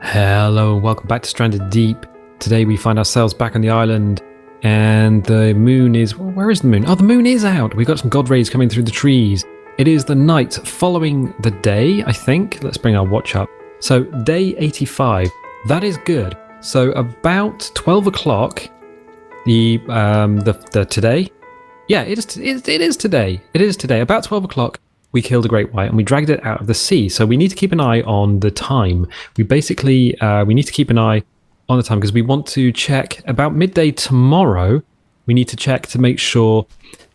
Hello and welcome back to Stranded Deep. Today we find ourselves back on the island and the moon is... Well, where is the moon? Oh, the moon is out! We've got some god rays coming through the trees. It is the night following the day, I think. Let's bring our watch up. So, day 85. That is good. So, about 12 o'clock, the today... Yeah, it is today. It is today. About 12 o'clock, we killed a great white and we dragged it out of the sea. So we need to keep an eye on the time. We basically, we need to keep an eye on the time because we want to check about midday tomorrow. We need to check to make sure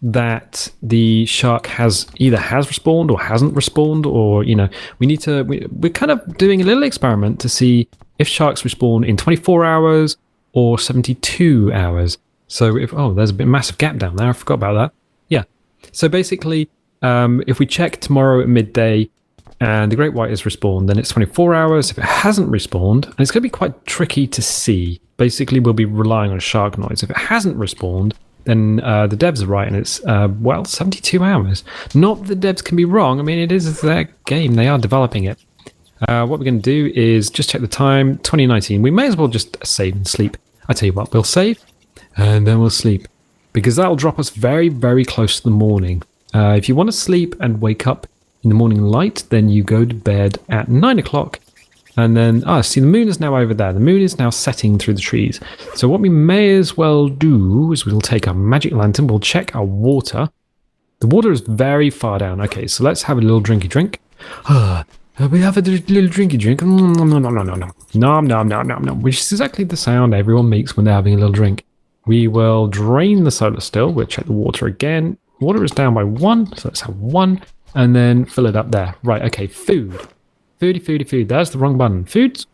that the shark has respawned or hasn't respawned, or, you know, we're kind of doing a little experiment to see if sharks respawn in 24 hours or 72 hours. So there's a massive gap down there. I forgot about that. Yeah. So basically, if we check tomorrow at midday and the great white is respawned, then it's 24 hours. If it hasn't respawned, and it's going to be quite tricky to see. Basically, we'll be relying on shark noise. If it hasn't respawned, then the devs are right, and it's 72 hours. Not that the devs can be wrong. I mean, it is their game. They are developing it. What we're going to do is just check the time. 2019. We may as well just save and sleep. I tell you what, we'll save and then we'll sleep, because that'll drop us very, very close to the morning. If you want to sleep and wake up in the morning light, then you go to bed at 9 o'clock. And then, see, the moon is now over there. The moon is now setting through the trees. So what we may as well do is we'll take our magic lantern. We'll check our water. The water is very far down. Okay, so let's have a little drinky drink. We have a little drinky drink. No, which is exactly the sound everyone makes when they're having a little drink. We will drain the solar still. We'll check the water again. Water is down by 1, so let's have 1, and then fill it up there. Right, okay, food. Food. That's the wrong button. Food's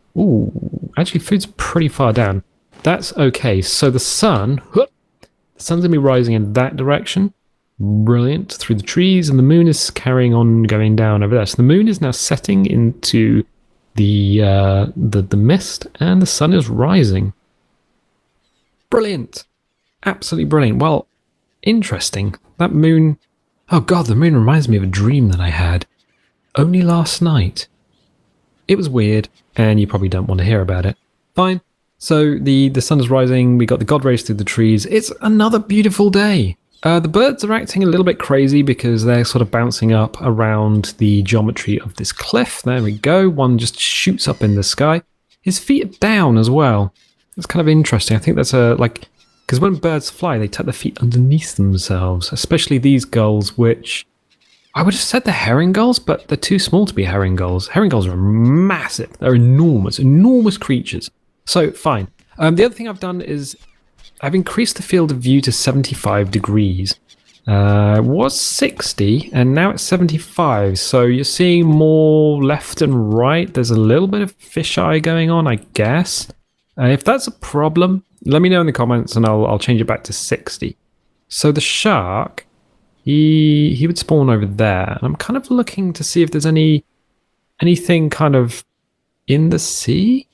pretty far down. That's okay. So the sun's going to be rising in that direction. Brilliant. Through the trees, and the moon is carrying on going down over there. So the moon is now setting into the mist, and the sun is rising. Brilliant. Absolutely brilliant. Well, interesting. That moon... Oh god, the moon reminds me of a dream that I had only last night. It was weird, and you probably don't want to hear about it. Fine. So the sun is rising, we got the god rays through the trees. It's another beautiful day. The birds are acting a little bit crazy because they're sort of bouncing up around the geometry of this cliff. There we go. One just shoots up in the sky. His feet are down as well. It's kind of interesting. I think that's because when birds fly, they tuck their feet underneath themselves, especially these gulls, which I would have said they're herring gulls, but they're too small to be herring gulls. Herring gulls are massive. They're enormous creatures. So, fine. The other thing I've done is I've increased the field of view to 75 degrees. It was 60, and now it's 75. So you're seeing more left and right. There's a little bit of fisheye going on, I guess. If that's a problem, let me know in the comments and I'll change it back to 60. So the shark, he would spawn over there. And I'm kind of looking to see if there's anything kind of in the sea.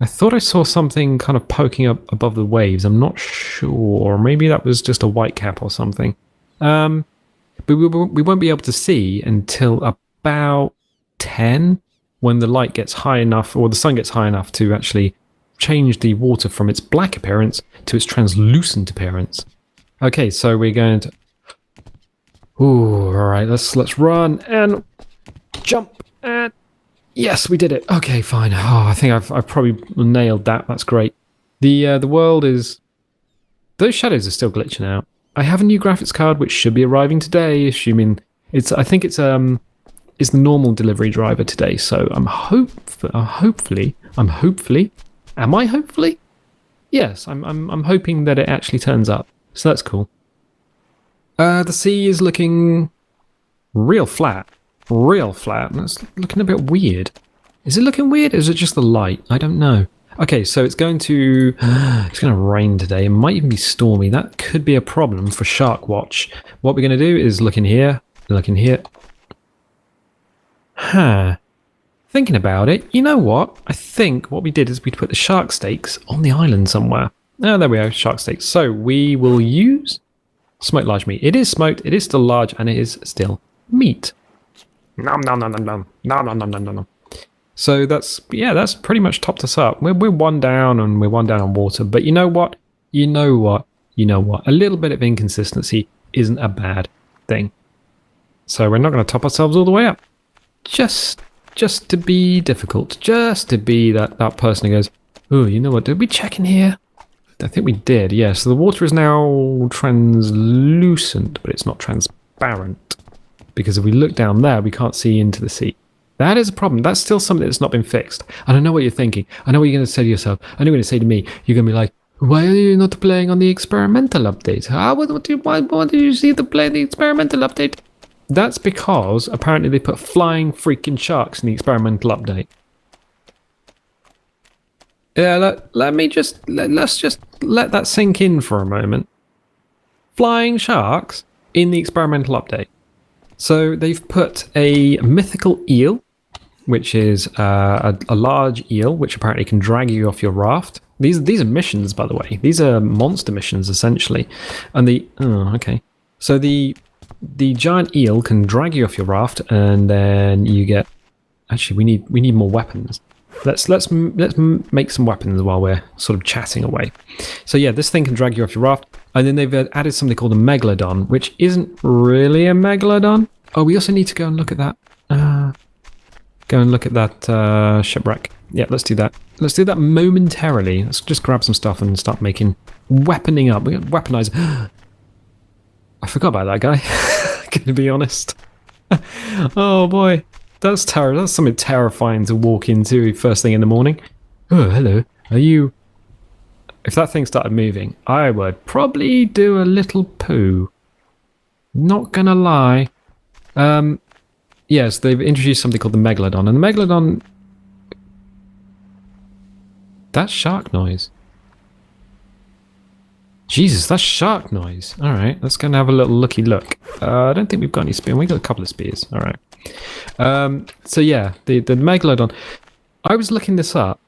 I thought I saw something kind of poking up above the waves. I'm not sure. Maybe that was just a whitecap or something. But we won't be able to see until about 10, when the light gets high enough, or the sun gets high enough to actually change the water from its black appearance to its translucent appearance. Okay, so we're going to... Ooh, alright, let's run and jump, and yes, we did it. Okay, fine. Oh, I think I've probably nailed that. That's great. The world is... Those shadows are still glitching out. I have a new graphics card which should be arriving today, assuming I think it's the normal delivery driver today, so I'm hopefully Yes, I'm hoping that it actually turns up. So that's cool. The sea is looking real flat. And it's looking a bit weird. Is it looking weird, or is it just the light? I don't know. Okay, so it's going to rain today. It might even be stormy. That could be a problem for Shark Watch. What we're going to do is look in here. Thinking about it, you know what? I think what we did is we put the shark steaks on the island somewhere. Oh, there we are, shark steaks. So we will use smoked large meat. It is smoked, it is still large, and it is still meat. Nom nom nom nom nom nom nom nom nom nom nom. So that's pretty much topped us up. We're one down and we're one down on water. But you know what? A little bit of inconsistency isn't a bad thing. So we're not going to top ourselves all the way up. Just to be difficult. Just to be that person who goes, oh, you know what? Did we check in here? I think we did, yeah. So the water is now translucent, but it's not transparent. Because if we look down there, we can't see into the sea. That is a problem. That's still something that's not been fixed. And I know what you're thinking. I know what you're going to say to yourself. I know what you're going to say to me. You're going to be like, why are you not playing on the experimental update? Why did you see play the experimental update? That's because apparently they put flying freaking sharks in the experimental update. Yeah, let's just let that sink in for a moment. Flying sharks in the experimental update. So they've put a mythical eel, which is a large eel, which apparently can drag you off your raft. These are missions, by the way. These are monster missions, essentially. And so the giant eel can drag you off your raft, and then you get. Actually, we need more weapons. Let's make some weapons while we're sort of chatting away. So yeah, this thing can drag you off your raft, and then they've added something called a megalodon, which isn't really a megalodon. Oh, we also need to go and look at that. Shipwreck. Yeah, let's do that. Let's do that momentarily. Let's just grab some stuff and start making weaponing up. We got weaponize. I forgot about that guy. Gonna be honest. Oh boy. That's something terrifying to walk into first thing in the morning. Oh, hello. Are you... If that thing started moving, I would probably do a little poo. Not gonna lie. Yes, they've introduced something called the megalodon. And the megalodon... That's shark noise. Jesus, that's shark noise. Alright, let's go and have a little looky look. I don't think we've got any spears. We've got a couple of spears. Alright. So yeah, the megalodon. I was looking this up.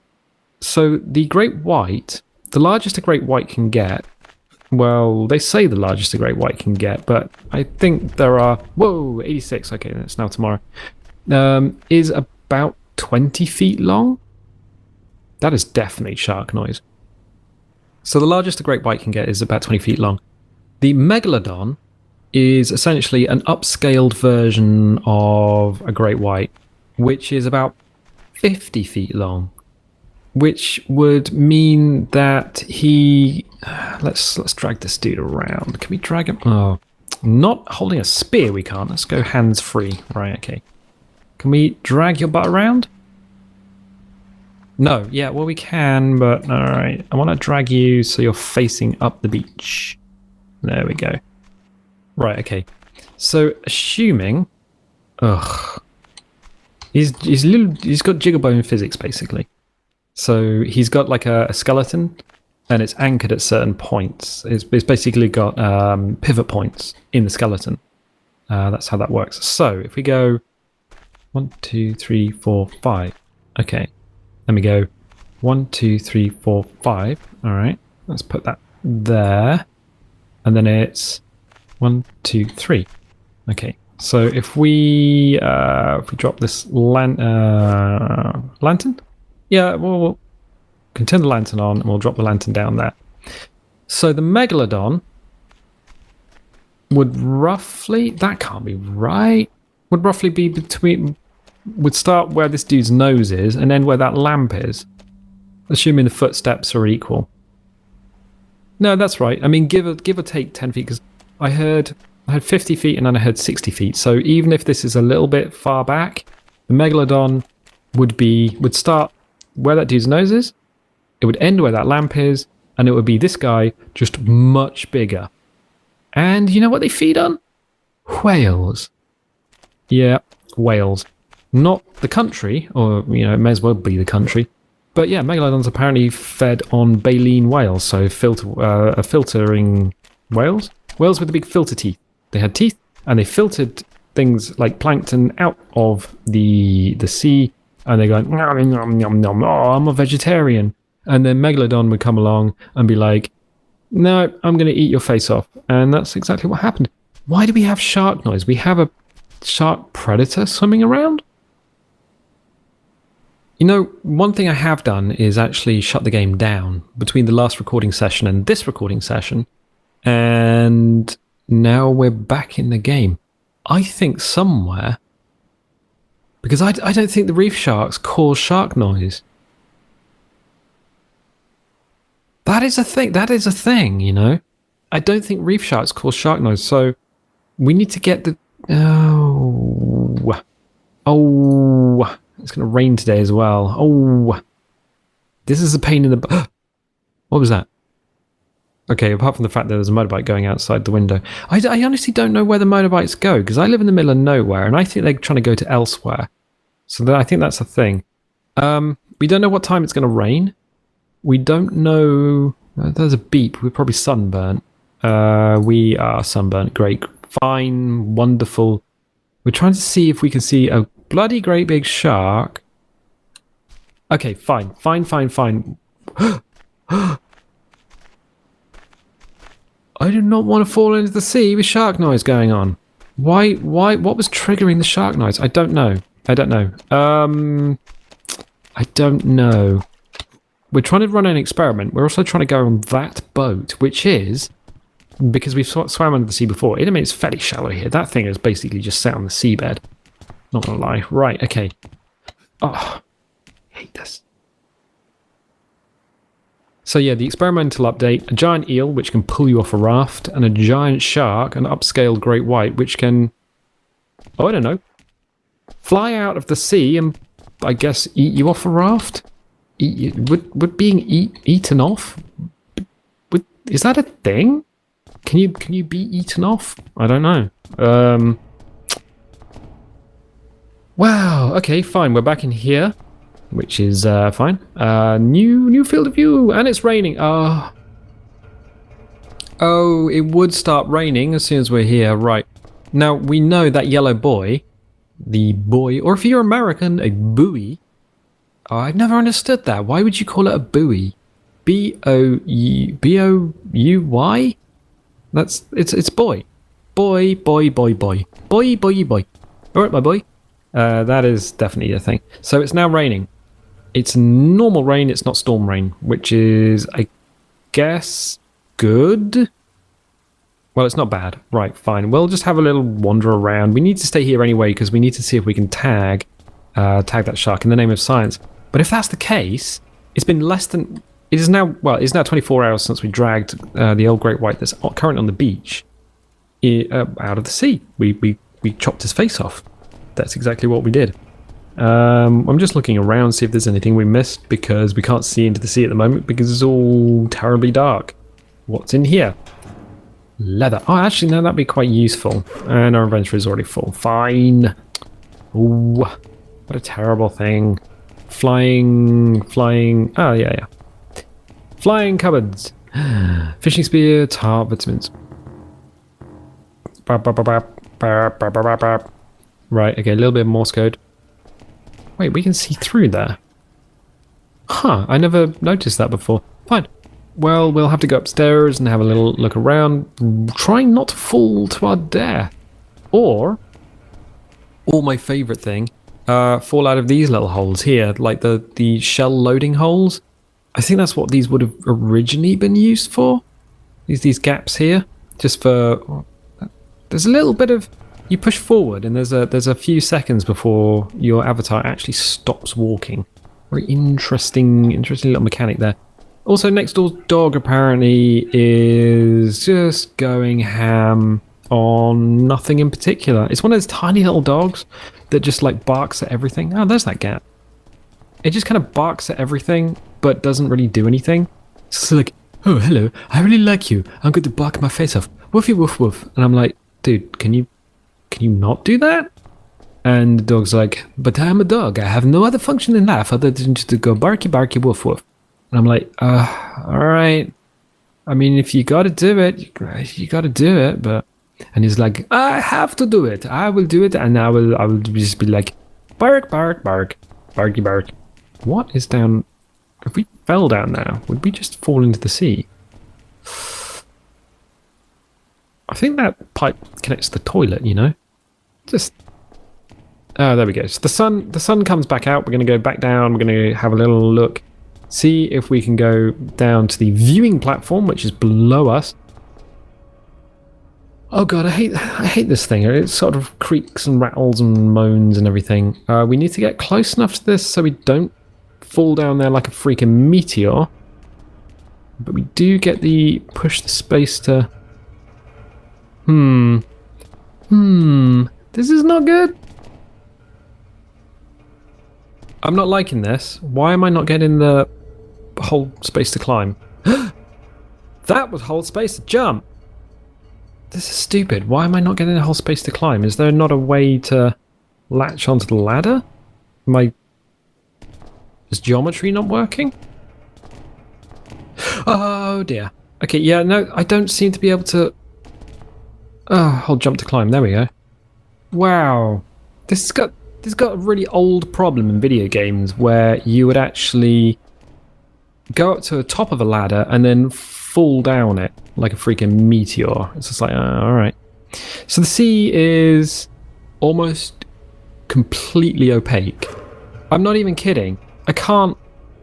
So the great white, the largest a great white can get, well, they say the largest a great white can get, but I think there are, 86, okay, that's now tomorrow, is about 20 feet long. That is definitely shark noise. So the largest a great white can get is about 20 feet long. The megalodon is essentially an upscaled version of a great white, which is about 50 feet long, which would mean that he... Let's drag this dude around. Can we drag him? Oh, not holding a spear we can't. Let's go hands free. Right, okay. Can we drag your butt around? No, yeah, well we can, but alright. I want to drag you so you're facing up the beach. There we go. Right, okay. So, assuming... Ugh. He's got jigglebone physics, basically. So, he's got like a skeleton, and it's anchored at certain points. It's basically got pivot points in the skeleton. That's how that works. So, if we go 1, 2, 3, 4, 5. Okay. Then we go 1, 2, 3, 4, 5. Alright. Let's put that there. And then it's 1, 2, 3. Okay. So if we drop this lantern? Yeah, we'll can turn the lantern on and we'll drop the lantern down there. So the megalodon would roughly, that can't be right, would roughly be would start where this dude's nose is and end where that lamp is, assuming the footsteps are equal. No, that's right. I mean, give or take 10 feet, because I heard 50 feet and then I heard 60 feet. So even if this is a little bit far back, the megalodon would start where that dude's nose is, it would end where that lamp is, and it would be this guy just much bigger. And you know what they feed on? Whales. Yeah, whales. Not the country, or, you know, it may as well be the country. But yeah, megalodons apparently fed on baleen whales, so filtering whales. Whales with the big filter teeth. They had teeth, and they filtered things like plankton out of the sea, and they go, nom, nom, nom, nom, oh, I'm a vegetarian. And then megalodon would come along and be like, no, I'm going to eat your face off. And that's exactly what happened. Why do we have shark noise? We have a shark predator swimming around? You know, one thing I have done is actually shut the game down between the last recording session and this recording session. And now we're back in the game. I think somewhere... Because I don't think the reef sharks cause shark noise. That is a thing. That is a thing, you know. I don't think reef sharks cause shark noise. So we need to get the... Oh, it's going to rain today as well. Oh, this is a pain in the... What was that? Okay, apart from the fact that there's a motorbike going outside the window. I honestly don't know where the motorbikes go, because I live in the middle of nowhere, and I think they're trying to go to elsewhere. So I think that's a thing. We don't know what time it's going to rain. We don't know... There's a beep. We're probably sunburnt. We are sunburnt. Great. Fine. Wonderful. We're trying to see if we can see a bloody great big shark. Okay, fine. Fine. I do not want to fall into the sea with shark noise going on. Why? What was triggering the shark noise? I don't know. I don't know. We're trying to run an experiment. We're also trying to go on that boat, which is, because we've swam under the sea before. I mean, it's fairly shallow here. That thing is basically just sat on the seabed. Not gonna lie. Right, okay. Oh, I hate this. So yeah, the experimental update, a giant eel, which can pull you off a raft, and a giant shark, an upscaled great white, which can, oh, I don't know, fly out of the sea and, I guess, eat you off a raft? Would being eaten off? Is that a thing? Can you be eaten off? I don't know. Wow, okay, fine, we're back in here. Which is fine. New field of view, and it's raining. Oh, it would start raining as soon as we're here. Right. Now, we know that yellow buoy, the buoy, or if you're American, a buoy. Oh, I've never understood that. Why would you call it a buoy? B-O-U-Y? It's boy. Boy. Boy. All right, my boy. That is definitely a thing. So it's now raining. It's normal rain, it's not storm rain, which is, I guess, good? Well, it's not bad. Right, fine. We'll just have a little wander around. We need to stay here anyway, because we need to see if we can tag that shark in the name of science. But if that's the case, it's been less than... It is now 24 hours since we dragged the old great white that's currently on the beach out of the sea. We chopped his face off. That's exactly what we did. I'm just looking around, see if there's anything we missed, because we can't see into the sea at the moment because it's all terribly dark. What's in here? Leather. Oh, actually, no, that'd be quite useful. And our inventory is already full. Fine. Ooh, what a terrible thing. Flying. Oh, yeah. Flying cupboards. Fishing spear, tar, vitamins. Right, okay, a little bit of Morse code. Wait, we can see through there. Huh, I never noticed that before. Fine. Well, we'll have to go upstairs and have a little look around, trying not to fall to our death. Or my favourite thing, fall out of these little holes here, like the shell loading holes. I think that's what these would have originally been used for. These gaps here, just for... There's a little bit of... You push forward, and there's a few seconds before your avatar actually stops walking. Very interesting little mechanic there. Also, next door's dog apparently is just going ham on nothing in particular. It's one of those tiny little dogs that just like barks at everything. Oh, there's that gap. It just kind of barks at everything, but doesn't really do anything. It's like, oh, hello, I really like you. I'm going to bark my face off. Woofy woof woof. And I'm like, dude, can you not do that? And the dog's like, but I'm a dog. I have no other function in life other than just to go barky, barky, woof, woof. And I'm like, all right. I mean, if you got to do it, you got to do it. But, and he's like, I have to do it. I will do it. And I will just be like, bark, bark, bark, barky, bark. What is down? If we fell down now, would we just fall into the sea? I think that pipe connects to the toilet, you know? Just Oh, there we go. So the sun comes back out. We're going to go back down. We're going to have a little look. See if we can go down to the viewing platform, which is below us. Oh god, I hate this thing. It sort of creaks and rattles and moans and everything. We need to get close enough to this so we don't fall down there like a freaking meteor. But we do get the push the space to... This is not good. I'm not liking this. Why am I not getting the hold space to climb? That was hold space to jump. This is stupid. Why am I not getting a whole space to climb? Is there not a way to latch onto the ladder? Is geometry not working? Oh dear. Okay, yeah, no, I don't seem to be able to... hold jump to climb. There we go. Wow. This has got a really old problem in video games where you would actually go up to the top of a ladder and then fall down it like a freaking meteor. It's just like, alright. So the sea is almost completely opaque. I'm not even kidding.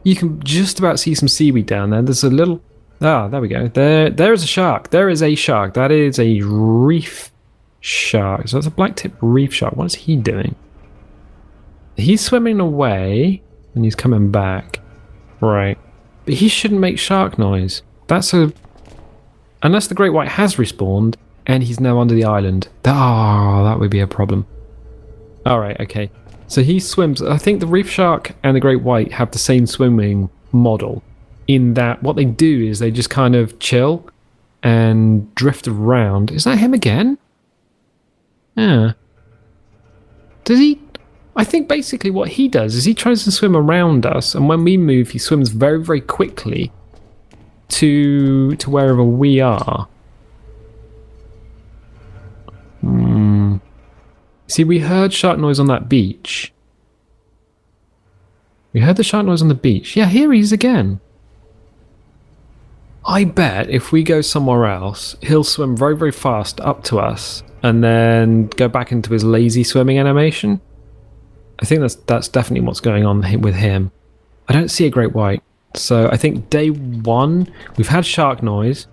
You can just about see some seaweed down there. There's a little... there we go. There is a shark. There is a shark. That is a reef shark. So it's a black-tip reef shark. What is he doing? He's swimming away and he's coming back. Right. But he shouldn't make shark noise. Unless the great white has respawned and he's now under the island. That would be a problem. Alright, okay. So he swims. I think the reef shark and the great white have the same swimming model, in that what they do is they just kind of chill and drift around. Is that him again? Yeah. Does he... I think basically what he does is he tries to swim around us, and when we move, he swims very, very quickly to wherever we are. See, we heard shark noise on that beach. We heard the shark noise on the beach. Yeah, here he is again. I bet if we go somewhere else, he'll swim very, very fast up to us and then go back into his lazy swimming animation. I think that's definitely what's going on with him. I don't see a great white. So I think day one, we've had shark noise,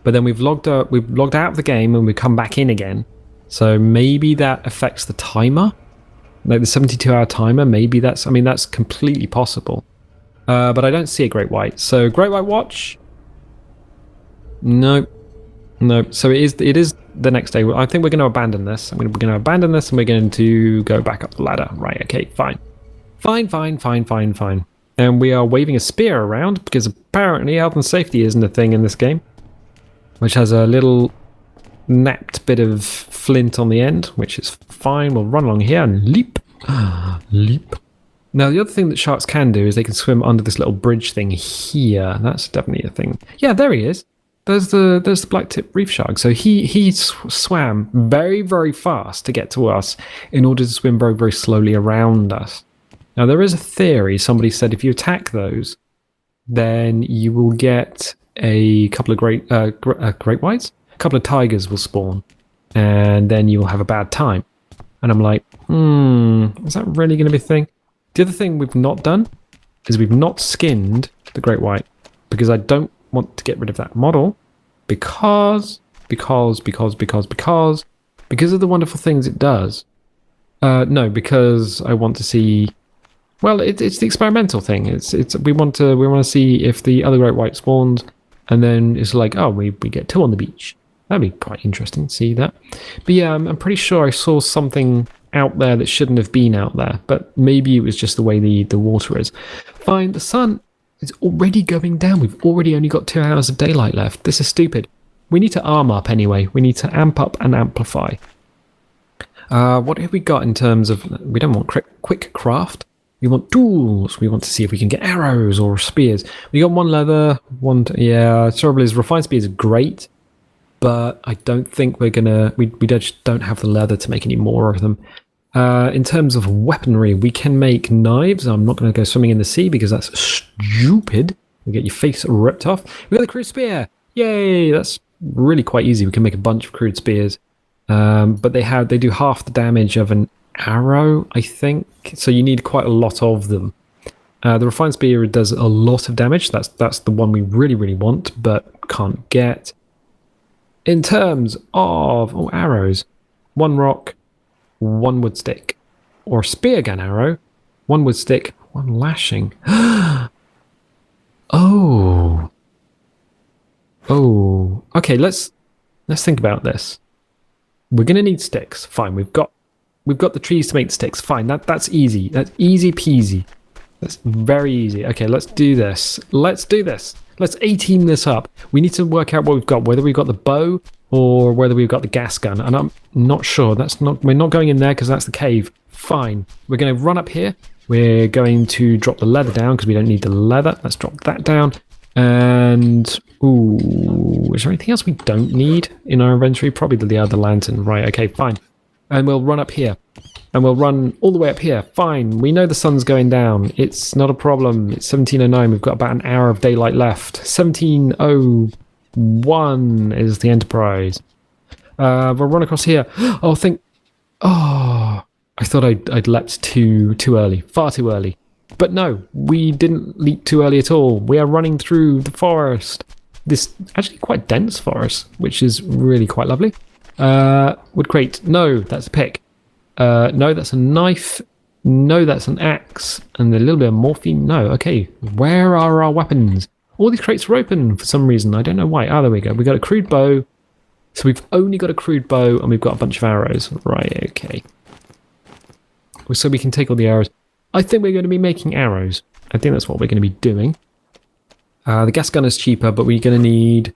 but then we've logged out of the game and we've come back in again. So maybe that affects the timer, like the 72-hour timer. Maybe that's completely possible. But I don't see a great white. So great white watch. No. So it is the next day. I think we're going to abandon this. We're going to abandon this and we're going to go back up the ladder. Right. Okay. Fine. And we are waving a spear around because apparently health and safety isn't a thing in this game, which has a little napped bit of flint on the end, which is fine. We'll run along here and leap. Leap. Now, the other thing that sharks can do is they can swim under this little bridge thing here. That's definitely a thing. Yeah, there he is. There's the black-tip reef shark. So he swam very, very fast to get to us in order to swim very, very slowly around us. Now, there is a theory. Somebody said if you attack those, then you will get a couple of great whites. A couple of tigers will spawn, and then you will have a bad time. And I'm like, is that really going to be a thing? The other thing we've not done is we've not skinned the great white, because I don't want to get rid of that model because of the wonderful things it does. No, because I want to see... Well, it's the experimental thing. We want to see if the other great white spawns, and then it's like, oh, we get two on the beach. That'd be quite interesting to see that. But yeah, I'm pretty sure I saw something out there that shouldn't have been out there, but maybe it was just the way the water is. Fine, the sun is already going down. We've already only got 2 hours of daylight left. This is stupid. We need to arm up anyway. We need to amp up and amplify. What have we got in terms of... We don't want quick craft. We want tools. We want to see if we can get arrows or spears. We got one leather, yeah, survivalist refined spears are great, but I don't think we're gonna... We just don't have the leather to make any more of them. In terms of weaponry, we can make knives. I'm not going to go swimming in the sea because that's stupid. You get your face ripped off. We got the crude spear. Yay! That's really quite easy. We can make a bunch of crude spears. But they do half the damage of an arrow, I think. So you need quite a lot of them. The refined spear does a lot of damage. That's the one we really, really want, but can't get. In terms of arrows, 1 rock, 1 wood stick. Or spear gun arrow, 1 wood stick, 1 lashing. Oh. Okay, let's think about this. We're gonna need sticks. Fine, we've got the trees to make the sticks. Fine, that's easy. That's easy peasy. That's very easy. Okay, let's do this. Let's A-team this up. We need to work out what we've got, whether we've got the bow or whether we've got the gas gun. And I'm not sure. We're not going in there because that's the cave. Fine. We're going to run up here. We're going to drop the leather down because we don't need the leather. Let's drop that down. And, is there anything else we don't need in our inventory? Probably the other lantern. Right, okay, fine. And we'll run up here. And we'll run all the way up here. Fine, we know the sun's going down. It's not a problem. It's 17:09. We've got about an hour of daylight left. 17:01 is the Enterprise. We'll run across here. I thought I'd leapt too early. Far too early. But no, we didn't leap too early at all. We are running through the forest. This actually quite dense forest, which is really quite lovely. Wood crate. No, that's a pick. No, that's a knife. No, that's an axe. And a little bit of morphine. No, okay. Where are our weapons? All these crates are open for some reason. I don't know why. There we go. We got a crude bow. So we've only got a crude bow and we've got a bunch of arrows. Right, okay. So we can take all the arrows. I think we're going to be making arrows. I think that's what we're going to be doing. The gas gun is cheaper, but we're going to need...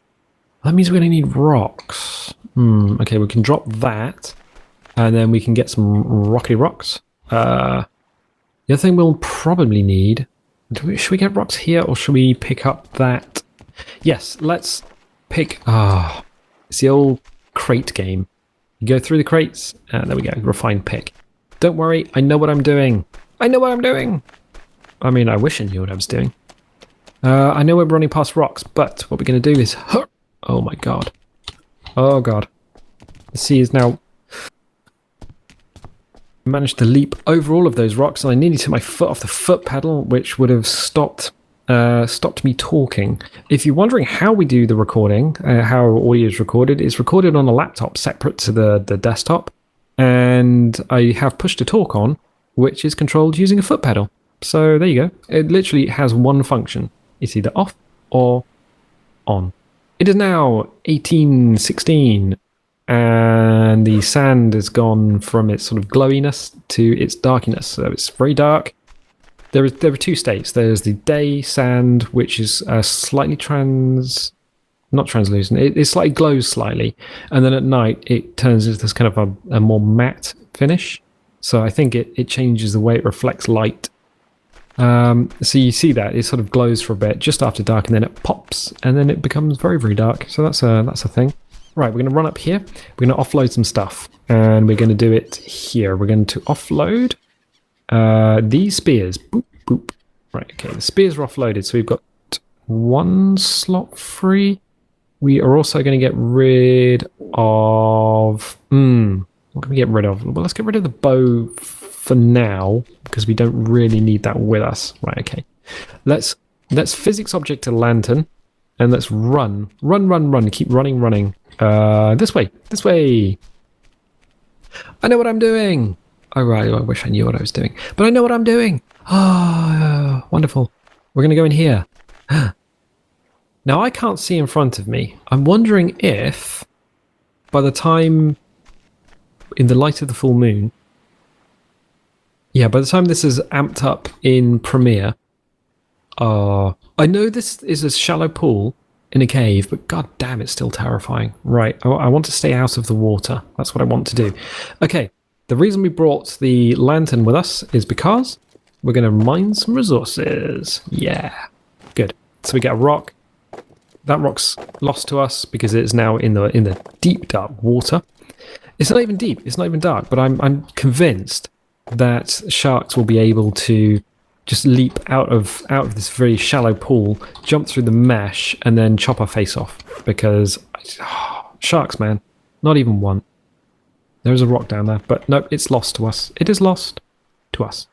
That means we're going to need rocks. Okay, we can drop that. And then we can get some rocky rocks. The other thing we'll probably need... should we get rocks here or should we pick up that? Yes, let's pick... it's the old crate game. You go through the crates. There we go, refined pick. Don't worry, I know what I'm doing. I mean, I wish I knew what I was doing. I know we're running past rocks, but what we're going to do is... Oh my god. Oh god. The sea is now... managed to leap over all of those rocks and I nearly took my foot off the foot pedal, which would have stopped me talking. If you're wondering how we do the recording, how our audio is recorded, it's recorded on a laptop separate to the desktop, and I have push to talk on, which is controlled using a foot pedal. So there you go. It literally has one function. It's either off or on. It is now 18:16. And the sand has gone from its sort of glowiness to its darkiness. So it's very dark. There are 2 states. There's the day sand, which is slightly not translucent. It slightly glows slightly. And then at night, it turns into this kind of a more matte finish. So I think it changes the way it reflects light. So you see that it sort of glows for a bit just after dark, and then it pops, and then it becomes very, very dark. So that's a thing. Right, we're going to run up here. We're going to offload some stuff. And we're going to do it here. We're going to offload these spears. Boop, boop. Right, okay. The spears are offloaded. So we've got 1 slot free. We are also going to get rid of... what can we get rid of? Well, let's get rid of the bow for now, because we don't really need that with us. Right, okay. Let's physics object a lantern. And let's run. Run. Keep running. This way. I know what I'm doing. Oh, right. I wish I knew what I was doing. But I know what I'm doing. Oh, wonderful. We're going to go in here. Now, I can't see in front of me. I'm wondering if, by the time, in the light of the full moon, by the time this is amped up in Premiere, I know this is a shallow pool in a cave, but god damn, it's still terrifying. Right, I want to stay out of the water. That's what I want to do. Okay, the reason we brought the lantern with us is because we're going to mine some resources. Yeah, good. So we get a rock. That rock's lost to us because it's now in the deep, dark water. It's not even deep. It's not even dark, but I'm convinced that sharks will be able to just leap out of this very shallow pool, jump through the mesh, and then chop our face off. Because sharks, man, not even one. There's a rock down there, but nope, it's lost to us. It is lost to us.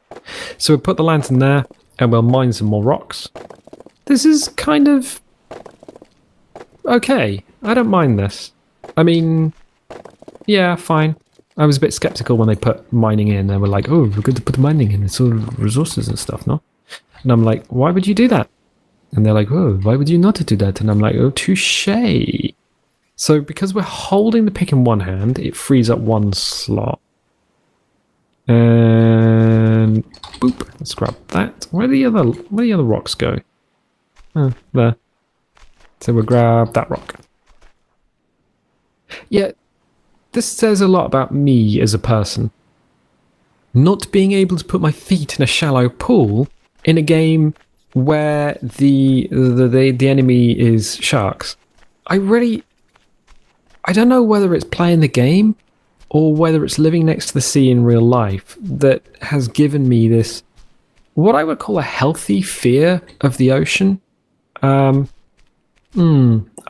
So we'll put the lantern there, and we'll mine some more rocks. This is kind of okay. I don't mind this. I mean, yeah, fine. I was a bit skeptical when they put mining in. They were like, oh, we're going to put the mining in. It's all resources and stuff, no? And I'm like, why would you do that? And they're like, oh, why would you not do that? And I'm like, oh, touche. So because we're holding the pick in one hand, it frees up one slot. And boop, let's grab that. Where do the other rocks go? Oh, there. So we'll grab that rock. Yeah, this says a lot about me as a person. Not being able to put my feet in a shallow pool in a game where the enemy is sharks. I don't know whether it's playing the game or whether it's living next to the sea in real life that has given me this, what I would call a healthy fear of the ocean. I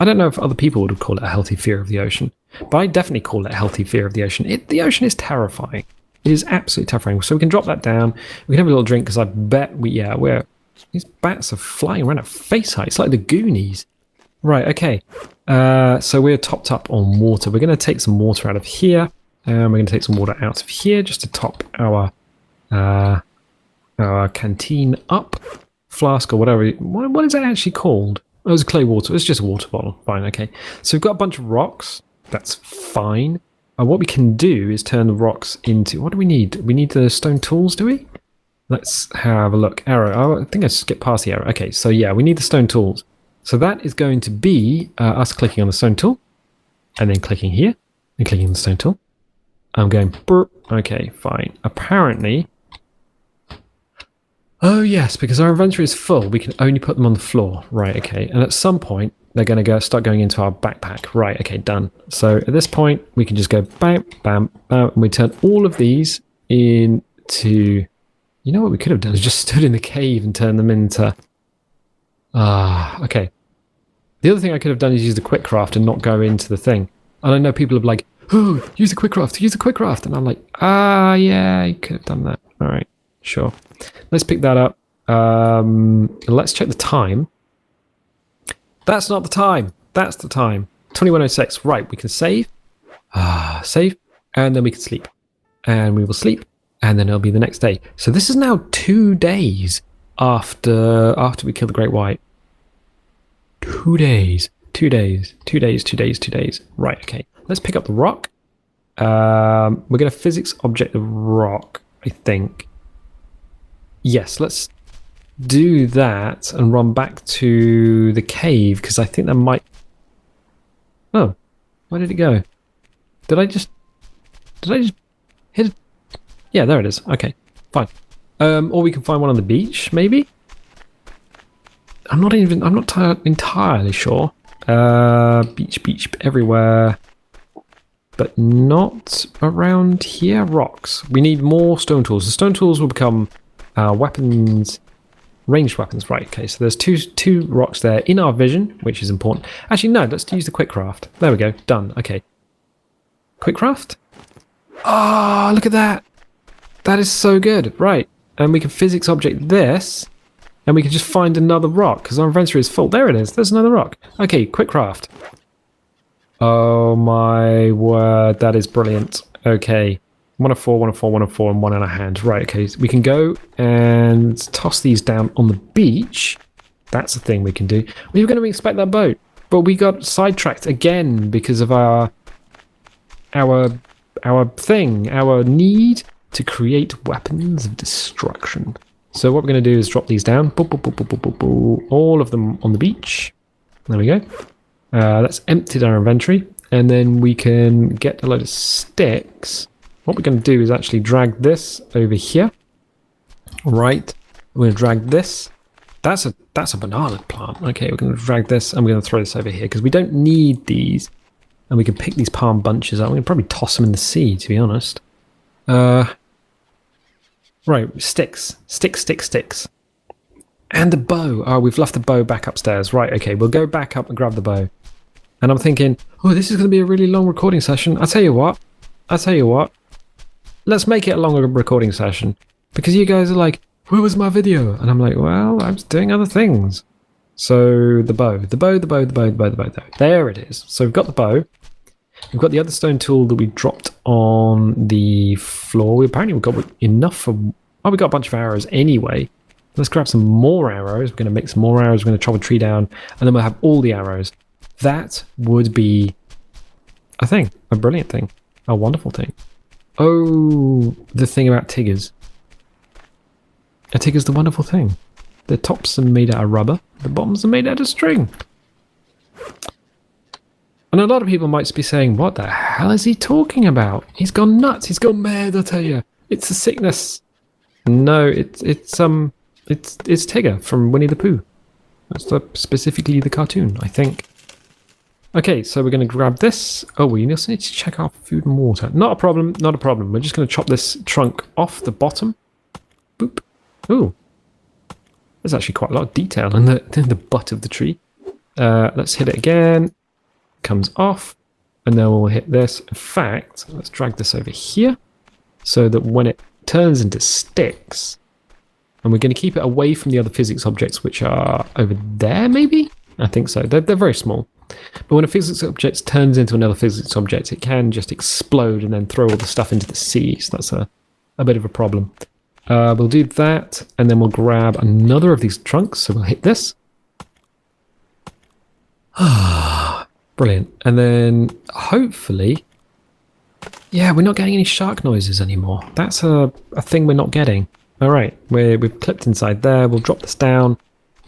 don't know if other people would call it a healthy fear of the ocean, but I definitely call it a healthy fear of the ocean. The ocean is terrifying. It is absolutely terrifying. So we can drop that down. We can have a little drink because I bet these bats are flying around at face height. It's like the Goonies. Right, okay. So we're topped up on water. We're going to take some water out of here. And we're going to take some water out of here just to top our canteen up. Flask or whatever. What is that actually called? Oh, it's clay water. It's just a water bottle. Fine, okay. So we've got a bunch of rocks. That's fine. What we can do is turn the rocks into... What do we need? We need the stone tools, do we? Let's have a look. Arrow. Oh, I think I skipped past the arrow. Okay, so yeah, we need the stone tools. So that is going to be us clicking on the stone tool, and then clicking here, and clicking on the stone tool. I'm going... Burp. Okay, fine. Apparently... Oh yes, because our inventory is full, we can only put them on the floor. Right, okay. And at some point, they're going to start going into our backpack. Right, okay, done. So at this point, we can just go bam, bam, bam, and we turn all of these into... You know what we could have done is just stood in the cave and turned them into... okay. The other thing I could have done is use the quick craft and not go into the thing. And I know people are like, oh, use the quick craft, use the quick craft. And I'm like, yeah, you could have done that. All right, sure. Let's pick that up. Let's check the time. That's not the time. That's the time. 21:06. Right, we can save. Save. And then we can sleep. And we will sleep. And then it'll be the next day. So this is now 2 days after we kill the great white. 2 days. 2 days. 2 days. 2 days. 2 days. Right, okay. Let's pick up the rock. We're going to physics object the rock, I think. Yes, let's do that and run back to the cave, because I think that might... Oh, where did it go? Did I just hit it? Yeah, there it is. Okay, fine. Or we can find one on the beach, maybe? I'm not entirely sure. Beach everywhere. But not around here. Rocks. We need more stone tools. The stone tools will become weapons, ranged weapons. Right, okay, so there's two rocks there in our vision, which is important. Actually, no, let's use the quick craft. There we go, done. Okay. Quick craft? Ah, look at that. That is so good. Right, and we can physics object this, and we can just find another rock, because our inventory is full. There it is, there's another rock. Okay, quick craft. Oh my word, that is brilliant. Okay. 1 of 4, 1 of 4, 1 of 4, and 1 in our hand. Right, okay, so we can go and toss these down on the beach. That's a thing we can do. We were going to inspect that boat, but we got sidetracked again because of our need to create weapons of destruction. So what we're going to do is drop these down. Boop, boop, boop, boop, boop, boop, boop. All of them on the beach. There we go. That's emptied our inventory, and then we can get a load of sticks. What we're going to do is actually drag this over here. Right, we're going to drag this. That's a banana plant. Okay, we're going to drag this, and we're going to throw this over here because we don't need these, and we can pick these palm bunches up. We can probably toss them in the sea, to be honest. Right, sticks, and the bow. Oh, we've left the bow back upstairs. Right, okay, we'll go back up and grab the bow. And I'm thinking, oh, this is going to be a really long recording session. I'll tell you what. I tell you what, let's make it a longer recording session, because you guys are like, where was my video? And I'm like, well, I was doing other things. So the bow. There it is. So we've got the bow. We've got the other stone tool that we dropped on the floor. Apparently we've got enough for... Oh, we got a bunch of arrows anyway. Let's grab some more arrows. We're going to make some more arrows. We're going to chop a tree down. And then we'll have all the arrows. That would be a thing. A brilliant thing. A wonderful thing. Oh, the thing about Tiggers. A Tigger's the wonderful thing. The tops are made out of rubber. The bottoms are made out of string. And a lot of people might be saying, what the hell is he talking about? He's gone nuts. He's gone mad, I tell you. It's a sickness. No, it's Tigger from Winnie the Pooh. That's specifically the cartoon, I think. Okay, so we're going to grab this. Oh, we also need to check our food and water. Not a problem, not a problem. We're just going to chop this trunk off the bottom. Boop. Ooh. There's actually quite a lot of detail in the butt of the tree. Let's hit it again. Comes off. And then we'll hit this. In fact, let's drag this over here. So that when it turns into sticks... And we're going to keep it away from the other physics objects, which are over there, maybe? I think so. They're very small. But when a physics object turns into another physics object, it can just explode and then throw all the stuff into the sea. So that's a bit of a problem. We'll do that, and then we'll grab another of these trunks. So we'll hit this. Brilliant. And then hopefully... Yeah, we're not getting any shark noises anymore. That's a thing we're not getting. All right, we've clipped inside there. We'll drop this down,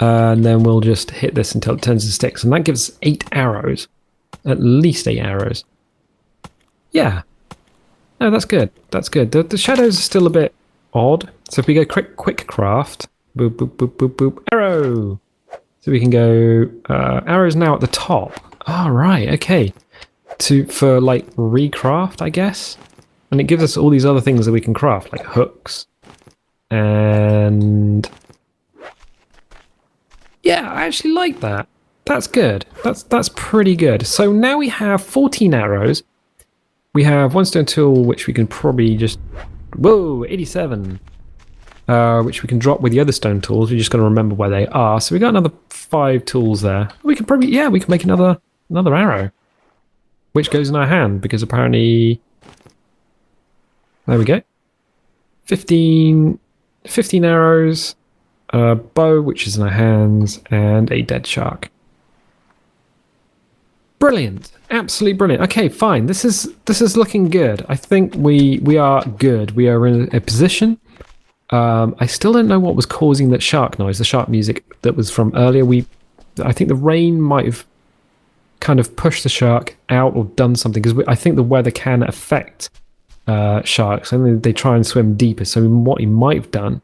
and then we'll just hit this until it turns into sticks. And that gives us 8 arrows. At least 8 arrows. Yeah. No, that's good. That's good. The shadows are still a bit odd. So if we go quick craft, boop, boop, boop, boop, boop, arrow. So we can go, arrows now at the top. All right, okay. For like recraft, I guess. And it gives us all these other things that we can craft, like hooks. And yeah, I actually like that. That's good. That's pretty good. So now we have 14 arrows. We have one stone tool, which we can probably just... Whoa, 87. Which we can drop with the other stone tools. We just got to remember where they are. So we got another 5 tools there. We can probably... Yeah, we can make another arrow. Which goes in our hand, because apparently... There we go. 15 arrows, a bow, which is in our hands, and a dead shark. Brilliant. Absolutely brilliant. Okay, fine. This is looking good. I think we are good. We are in a position. I still don't know what was causing that shark noise, the shark music that was from earlier. I think the rain might have kind of pushed the shark out or done something, because I think the weather can affect sharks, and they try and swim deeper. So what he might have done,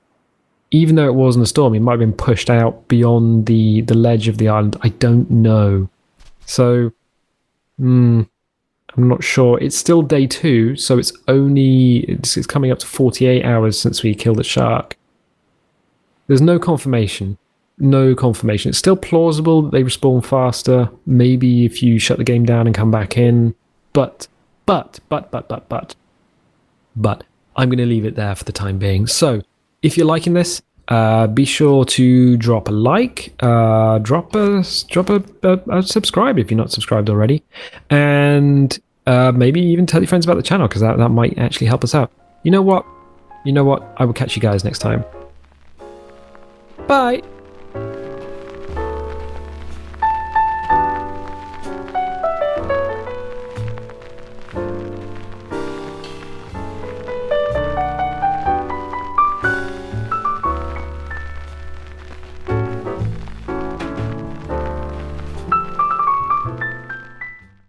even though it wasn't a storm, he might have been pushed out beyond the ledge of the island. I don't know. So I'm not sure. It's still day 2, so it's coming up to 48 hours since we killed the shark. There's no confirmation. No confirmation. It's still plausible that they respawn faster. Maybe if you shut the game down and come back in. But I'm going to leave it there for the time being. So, if you're liking this, be sure to drop a like, drop a subscribe if you're not subscribed already, and maybe even tell your friends about the channel, because that might actually help us out. You know what? I will catch you guys next time. Bye!